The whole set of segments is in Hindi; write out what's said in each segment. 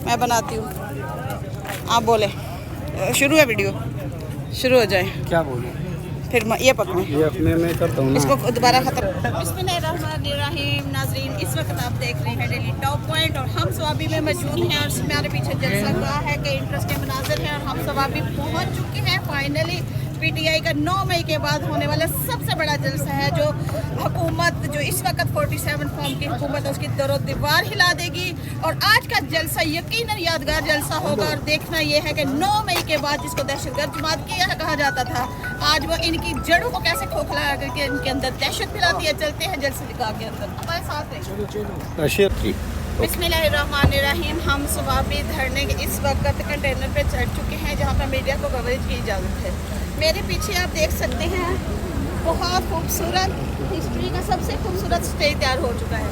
मैं बनाती हूँ, आप बोले। शुरू है वीडियो, शुरू हो जाए। क्या बोलूं? फिर ये पकड़ो, ये अपने में करता हूँ ना। इसको दोबारा खत्म। बिस्मिल्लाहिर्रहमानिर्रहीम। नाज़रीन, इस वक्त आप देख रहे हैं डेली टॉप पॉइंट और हम सवाबी में मौजूद हैं और हमारे पीछे जलसा हुआ है कि इंटरेस्टिंग मनाजर हैं और हम सवाबी पहुँच चुके हैं फाइनली। पीटीआई का 9 मई के बाद होने वाला सबसे बड़ा जलसा है जो हुकूमत, जो इस वक्त 47 फॉर्म की हुकूमत है, उसकी दरो दीवार हिला देगी। और आज का जलसा यकीनन यादगार जलसा होगा। और देखना यह है कि 9 मई के बाद जिसको दहशतगर्द जमात कहा जाता था, आज वो इनकी जड़ों को कैसे खोखला करके इनके अंदर दहशत फैलाती है। चलते हैं जलसे निकाह के अंदर, हमारे साथ है। बिस्मिल्लाहिर्रहमानिर्रहीम। हम सवाबी धरने के इस वक्त कंटेनर पे चढ़ चुके हैं जहाँ पर मीडिया को कवरेज की इजाज़त है। मेरे पीछे आप देख सकते हैं बहुत खूबसूरत हिस्ट्री का सबसे खूबसूरत स्टेज तैयार हो चुका है,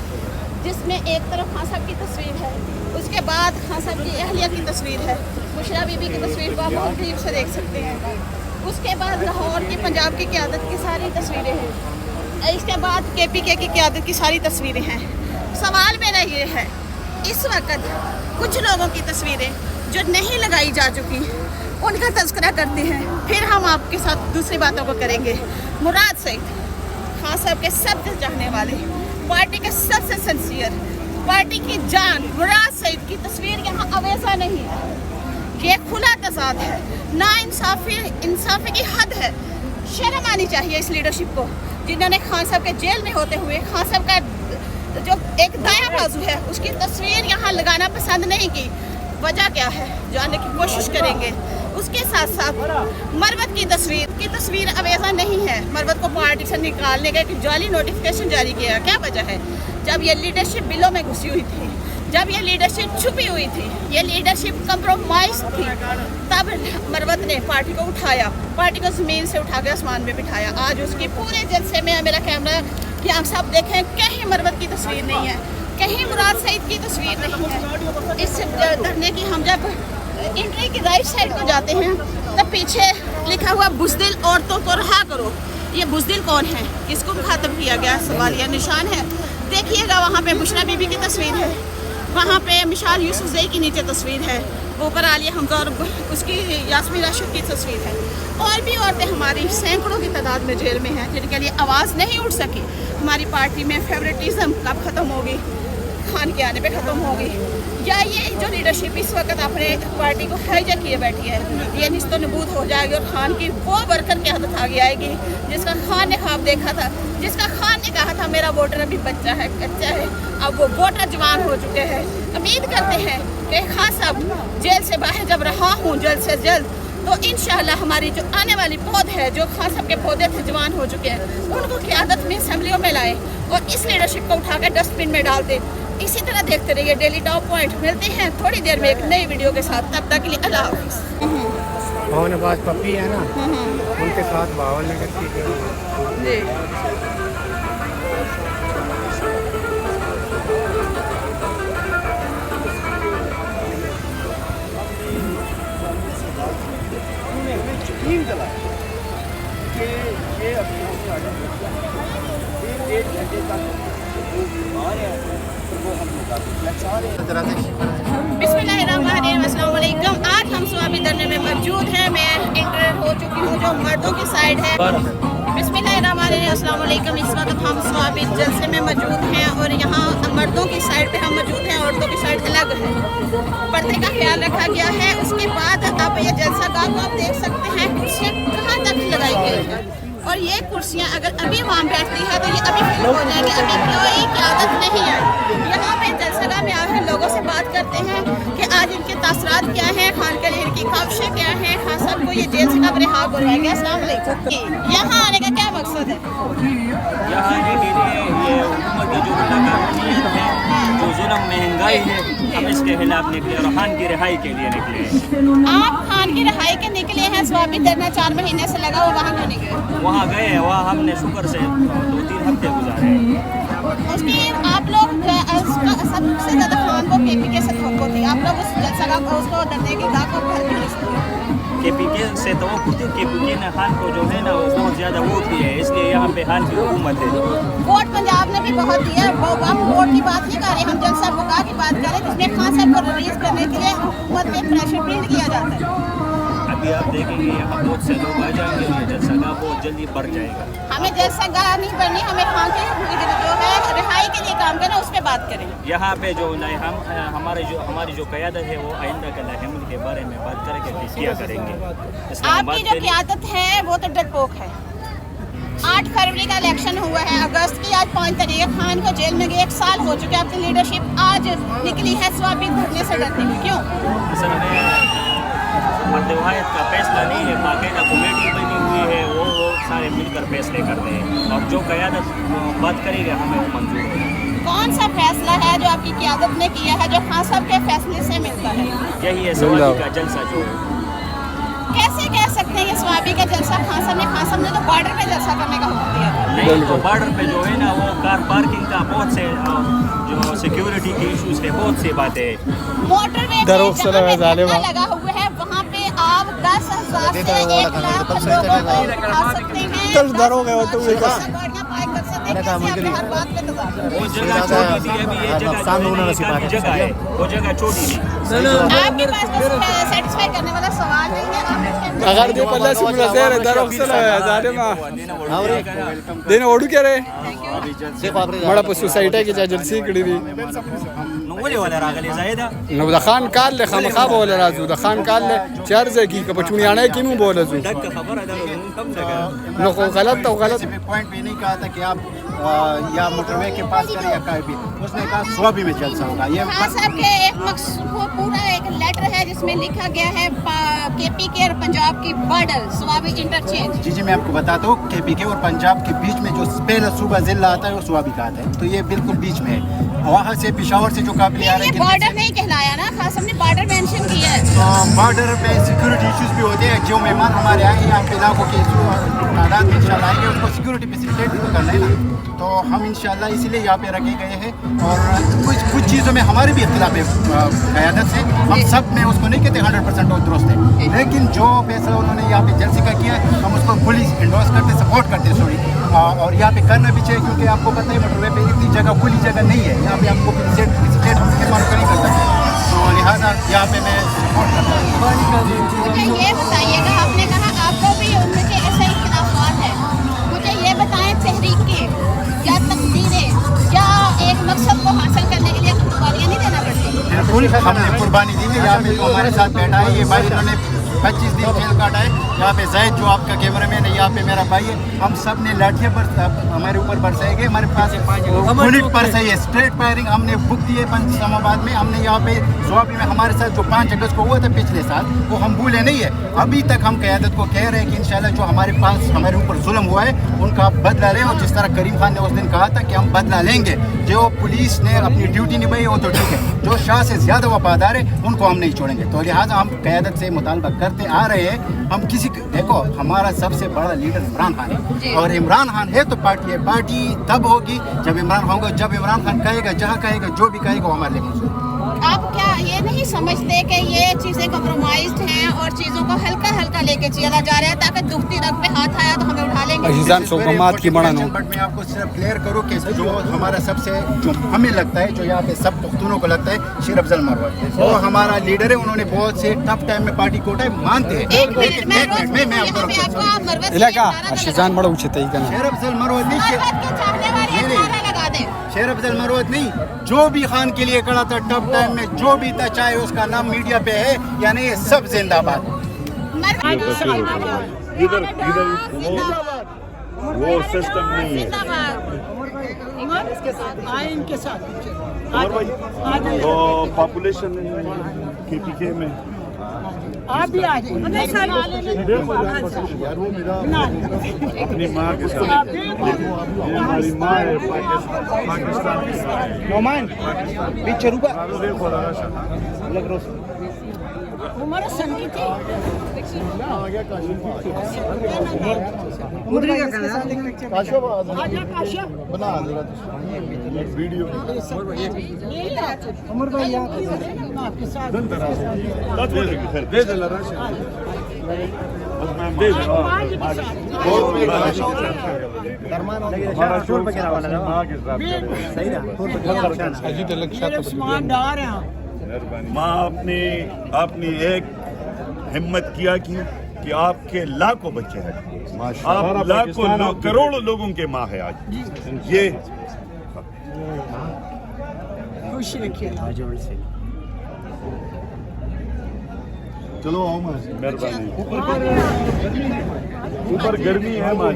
जिसमें एक तरफ खान साहब की तस्वीर है, उसके बाद खान साहब की अहलिया की तस्वीर है, बुशरा बीबी की तस्वीर को आप बहुत करीब से देख सकते हैं। उसके बाद लाहौर की पंजाब की क़यादत की सारी तस्वीरें हैं। इसके बाद KPK की क़यादत की सारी तस्वीरें हैं। सवाल मेरा ये है, इस वक्त कुछ लोगों की तस्वीरें जो नहीं लगाई जा चुकी उनका तज़किरा करते हैं, फिर हम आपके साथ दूसरी बातों को करेंगे। मुराद सईद खान साहब के सबसे चाहने वाले, पार्टी के सबसे सिंसियर, पार्टी की जान मुराद सईद की तस्वीर यहाँ अवैसा नहीं है। ये खुला तज़ाद है, ना इंसाफी की हद है। शर्म आनी चाहिए इस लीडरशिप को जिन्होंने खान साहब के जेल में होते हुए खान साहब का जो एक दायां बाजू है उसकी तस्वीर यहाँ लगाना पसंद नहीं की। वजह क्या है जानने की कोशिश करेंगे। उसके साथ साथ मरवत की तस्वीर अवैसा नहीं है। मरवत को पार्टी से निकालने का एक जाली नोटिफिकेशन जारी किया। क्या वजह है? जब ये लीडरशिप बिलों में घुसी हुई थी, जब ये लीडरशिप छुपी हुई थी, ये लीडरशिप कंप्रोमाइज थी, तब मरवत ने पार्टी को उठाया, पार्टी को ज़मीन से उठा के आसमान में बिठाया। आज उसकी पूरे जलसे में मेरा कैमरा कि आप सब देखें, कहीं मरवत की तस्वीर नहीं है, कहीं मुराद सईद की तस्वीर नहीं है। इस धरने की हम जब एंट्री की राइट साइड को जाते हैं तब पीछे लिखा हुआ बुज़दिल औरतों को रहा करो। ये बुज़दिल कौन है, किसको मुखातब किया गया, सवालिया निशान है। देखिएगा वहाँ पे बुशरा बीबी की तस्वीर है, वहाँ पे मिशाल यूसुफ़ज़ई की नीचे तस्वीर है, ऊपर आलिया हमजा और उसकी यास्मीन राशिद की तस्वीर है। और भी औरतें हमारी सैकड़ों की तादाद में जेल में हैं जिनके लिए आवाज़ नहीं उठ सकी। हमारी पार्टी में फेवरेटिज़म कब ख़त्म होगी? खान के आने पे ख़त्म होगी। या ये जो लीडरशिप इस वक्त अपने पार्टी को हाईजैक किए बैठी है, ये निस्तो नबूद हो जाएगी और खान की वो वर्कर के हाथ आगे आएगी जिसका खान ने ख्वाब देखा था, जिसका खान ने कहा था मेरा वोटर अभी बच्चा है, कच्चा है, अब वो वोटर जवान हो चुके हैं। उम्मीद करते हैं कि खान साहब जेल से बाहर जब रहा हूँ जल्द से जल्द, तो इंशाल्लाह हमारी जो आने वाली पौध है, जो खान साहब के पौधे थे जवान हो चुके हैं, उनको क़यादत में असम्बलियों में लाए और इस लीडरशिप को उठाकर डस्टबिन में डाल दें। इसी तरह देखते रहिए डेली टॉप पॉइंट। मिलते हैं थोड़ी देर में एक नई वीडियो के साथ, तब तक के लिए अल्लाह हाफ़िज़। भावनबाज पप्पी है ना, उनके साथ भावन ने करती है। बिस्मिल्लाहिर्रहमानिर्रहीम। अस्सलाम वालेकुम। आज हम सवाबी धरने में मौजूद हैं। मैं इंटर हो चुकी हूँ जो मर्दों की साइड है। बिस्मिल्लाहिर्रहमानिर्रहीम। अस्सलाम वालेकुम। इस वक्त हम सवाबी जलसे में मौजूद हैं और यहाँ मर्दों की साइड पे हम मौजूद हैं, औरतों की साइड अलग है। पर्दे का ख्याल रखा गया है। उसके बाद आप ये जलसा गाह को आप देख सकते हैं कुर्सियाँ कहाँ तक लगाई गई हैं और ये कुर्सियाँ अगर अभी वहाँ बैठती है तो ये अभी फिल हो जाएगी। अभी कोई क़यादत नहीं है। यहाँ पे जलसा में आकर लोगों से बात करते हैं कि आज इनके तासरात क्या हैं, खान के लिए इनकी ख्वाहिशें क्या हैं, खान साहब को ये जेल से कब रिहा करवाएंगे। अस्सलाम वालेकुम। यहाँ आने का क्या मकसद है? यहाँ आने के लिए ये हुकूमत की जो नाकामियाँ हैं, जो जुल्म महंगाई है, हम इसके खिलाफ निकले और खान की रिहाई के लिए निकले हैं। आप खान की रिहाई के निकले हैं, सवाबी धरना 4 महीने से लगा हुआ, वहाँ क्यों नहीं गए? वहाँ गए, वहाँ हमने शुक्र से 2-3 हफ्ते गुजारे। उसकी आप लोग सबसे ज़्यादा खान को KPK से ठोको थी। आप लोग उस जलसा उसको धरने की गाह को भर नहीं सकते। KPK से तो KPK ने खान को जो है ना वो बहुत ज़्यादा वोट दिए है, इसलिए यहाँ पे खान की हुकूमत है। वोट पंजाब ने भी बहुत दिया है, वो हम वोट की बात नहीं कर रहे, हम जलसा बुका की बात कर रहे हैं, जिसमें खान साहब को रिलीज करने के लिए हुकूमत पे प्रेशर बिल्ड किया जाता है। अभी आप देखेंगे यहाँ बहुत से लोग आ जाएंगे, ये जलसागाह बहुत जल्दी बढ़ जाएगा। हमें जलसागाह नहीं बढ़नी, हमें खान के जो है रिहाई के लिए काम करना, उस पर बात करें। यहाँ पे जो हमारी जो क़यादत है वो आइंदा का लाहिमुल के बारे में बात करके किया करेंगे। आपकी जो क़यादत है वो तो डरपोक है। 8 फरवरी का इलेक्शन हुआ है, अगस्त की आज 5 तारीख, खान को जेल में गए 1 साल हो चुके हैं, आपकी लीडरशिप आज निकली है स्वाबी घूमने से डरती है, क्यों? असल में मर्दवायत का फैसला नहीं है, बाकायदा कमेटी बनी हुई है, वो सारे मिलकर फैसले करते हैं और जो क़यादत बात करेगा हमें वो मंजूर होगा। कौन सा फैसला है जो आपकी क़यादत ने किया है जो खान साहब के फैसले से मिलता है? यही है स्वाबी का जलसा। जो कैसे कह सकते हैं ये स्वाबी का जलसा? खान साहब ने तो बॉर्डर पे जलसा करने का हुक्म दिया था। नहीं, तो बॉर्डर पे जो है ना वो कार पार्किंग का बहुत से जो सिक्योरिटी के इश्यूज थे, बहुत सी बातें। मोटरवे लगा हुआ है, वहाँ पे आप 10,000 से 1 लाख लोगों को उठा सकते हैं। गाड़ियाँ पार्क कर सकते हैं, कैसे आप हर बात पे तजाद? वो जगह छोटी थी, अभी ये जगह है, वो जगह छोटी थी। आपके पास सेटिस्फाई करने वाला सवाल नहीं है, अगर जो पल्ला से मुनज़र दरो अक्सर जालिमा दिन ओडू क्या रे बड़ा पर सोसाइटी की जलसी कड़ी दी नूले वाला रागले जायदा नो द खान काल ले खामखा बोल राजू द खान काल ले चार्ज की कपचुनियाने की मुंह बोल राजू डक खबर है कम जगह नो को गलत तो गलत पॉइंट पे नहीं कहा था कि आप या मोटरवे के पास करें या कहीं भी, उसने कहा स्वाबी में जलसा होगा। ये खान साहब के एक वो पूरा एक लेटर है जिसमें लिखा गया है KPK और पंजाब की बॉर्डर स्वाबी इंटरचेंज। जी मैं आपको बताता हूँ, KPK और पंजाब के बीच में जो पहला सूबा जिला आता है वो स्वाबी का आता है, तो ये बिल्कुल बीच में है। वहाँ से पिशावर से जो काफी आ रहे हैं, बॉर्डर नहीं कहलाया ना, खान साहब ने बॉर्डर मेंशन किया है। बॉर्डर पे सिक्योरिटी इश्यूज भी होते हैं। जो मेहमान हमारे आए यहाँ पे इलाकों के तादाद में इंशाल्लाह आएंगे, उसको सिक्योरिटी फैसिलिटेट भी करना है ना, तो हम इंशाल्लाह इसीलिए यहाँ पे रखे गए हैं। और कुछ चीज़ों में हमारे भी इख्तिलाफ है क़यादत से, हम सब में उसको नहीं कहते 100% दुरुस्त है, लेकिन जो फैसला उन्होंने यहाँ पे जलसे का किया है हम उसको फुली इंडोर्स करते, सपोर्ट करते सॉरी, और यहाँ पे करना भी चाहिए, क्योंकि आपको पता है मोटरवे पे इतनी जगह खुली जगह नहीं है, यहाँ पे आपको फैसिलिटेट हम निर्माण नहीं कर सकते, तो लिहाजा यहाँ पे मैं सपोर्ट करता हूँ। मुझे ये बताइएगा, आपने कहा आपको भी उनके ऐसे इख्तिलाफात है, मुझे ये बताएं तहरीकें या तकदीरें या एक मकसद को हासिल करने के लिए कुर्बानियाँ नहीं देना पड़ती? बिल्कुल हमने कुर्बानी दी है। यहाँ पे जो हमारे साथ बैठा है ये भाई, इन्होंने 25 दिन जेल काटा है। यहाँ पे जायद जो आपका कैमरा मैन है, यहाँ पे मेरा भाई है, हम सब ने लाठियाँ हमारे ऊपर बरसाए गए। हमारे पास 5 बुलेट बरसाई है, स्ट्रेट फायरिंग हमने बुक दी है पंचमाबाद में। हमने यहाँ पे स्वाबी में हमारे साथ जो 5 अगस्त को हुआ था पिछले साल, वो हम भूले नहीं है। अभी तक हम क़यादत को कह रहे हैं कि इंशाल्लाह जो हमारे पास हमारे ऊपर जुल्म हुआ है उनका आप बदला लें, और जिस तरह करीम खान ने उस दिन कहा था कि हम बदला लेंगे। जो पुलिस ने अपनी ड्यूटी निभाई वो तो ठीक है, जो शाह से ज़्यादा वफादार है उनको हम नहीं छोड़ेंगे। तो लिहाजा हम क़यादत से मुतालबा करते आ रहे हैं। हम किसी देखो, हमारा सबसे बड़ा लीडर इमरान खान है, और इमरान खान है तो पार्टी है। पार्टी तब होगी जब इमरान होगा, जब इमरान खान कहेगा, जहाँ कहेगा, जो भी कहेगा वो हमारे लिए मंजूर है। आप क्या ये नहीं समझते कि ये चीज़ें कॉम्प्रोमाइज्ड हैं और चीज़ों को हल्का हल्का लेके चला जा रहा है, ताकि दुखती रग पे हाथ आया तो हमें उठा लेंगे? बट मैं आपको सिर्फ क्लियर करूँ कि जो हमारा सबसे जो हमें लगता है, जो यहाँ पे सब पुख्तूनों को लगता है, शेर अफजल मरवत वो हमारा लीडर है। उन्होंने बहुत से टफ टाइम में पार्टी कोटा मानते हैं। शेर अफजल मरवत नहीं, शेर अफजल मरवत नहीं, जो भी खान के लिए खड़ा था टफ टाइम में, जो भी था, चाहे उसका नाम मीडिया पे है या नहीं, सब जिंदाबाद। इधर वो सिस्टम नहीं है। वो पॉपुलेशन KPK में आप भी आ जाइए। अपनी माँ के साथ, ये हमारी माँ है पाकिस्तान उमर संगीत वीडियो उमर भाई आपके साथ दे ईमानदार हैं माँ आपने एक हिम्मत किया कि आपके लाखों बच्चे हैं, आप लाखों करोड़ों लोगों के माँ है आज ये। खुश रखिए चलो आओ माँ, मेहरबानी। ऊपर गर्मी है माँ,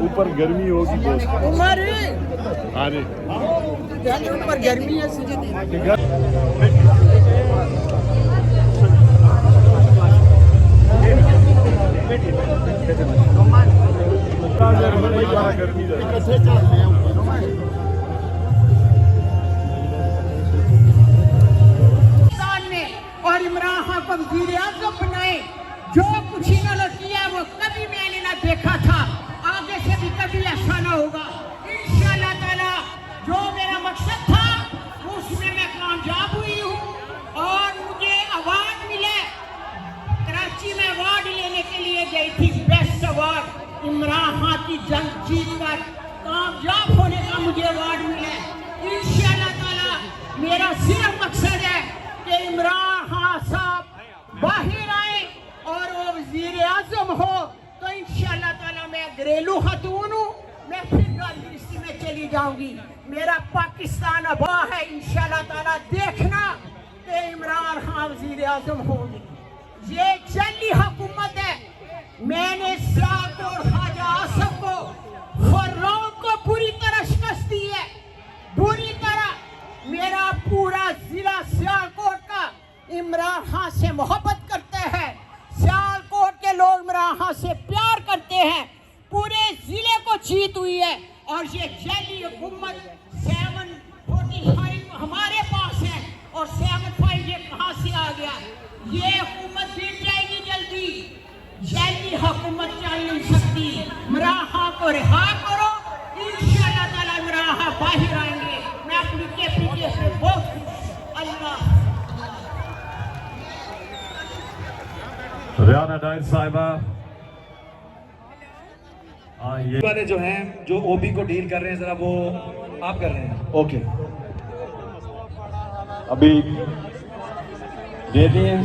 ऊपर गर्मी होगी बहुत। उमर अरे ऊपर गर्मी है और इमरान खान को वजीर आज़म बनाए। जो कुछ इन्होंने किया वो कभी मैंने ना देखा था, आगे से भी कभी ऐसा ना होगा इंशाअल्लाह ताला। जो मेरा मकसद था उसमें मैं कामयाब हुई हूँ और मुझे अवार्ड मिले। कराची में अवार्ड लेने के लिए गई थी, बेस्ट अवार्ड। इमरान खान की जंग जीत कर कामयाब होने का मुझे अवार्ड मिले इंशाअल्लाह ताला। मेरा सिर्फ मकसद है कि इमरान खान साहब बाहर आए और वो वजीर आजम हो तो इंशाअल्लाह ताला मैं घरेलू खातून हूँ, मैं फिर गृहस्थी में चली जाऊंगी। मेरा पाकिस्तान आबा है इंशाअल्लाह ताला, देखना कि इमरान खान वजीर आजम होंगे। ये चली हुकूमत है। मैंने सियालकोट ख्वाजा आसिफ को फर्राउन को पूरी तरह शिकस्त दी है, बुरी तरह। मेरा पूरा जिला सियालकोट का इमरान खान से मोहब्बत करते हैं, सियालकोट के लोग इमरान खान से प्यार करते हैं। पूरे जिले को जीत हुई है और ये जैली हुकूमत 745 हमारे पास है और 75 ये कहाँ से आ गया? ये हुकूमत गिर जाएगी जल्दी। जैली हुकूमत चल नहीं सकती। इमरान खान को रिहा करो, इंशाअल्लाह ताला इमरान खान बाहर आएंगे। मैं अपनी KPTF से बहुत खुश। अल्लाह रियाना डायर साहिबा ये वाले जो हैं जो ओबी को डील कर रहे हैं, जरा वो आप कर रहे हैं। ओके, अभी दे दिए।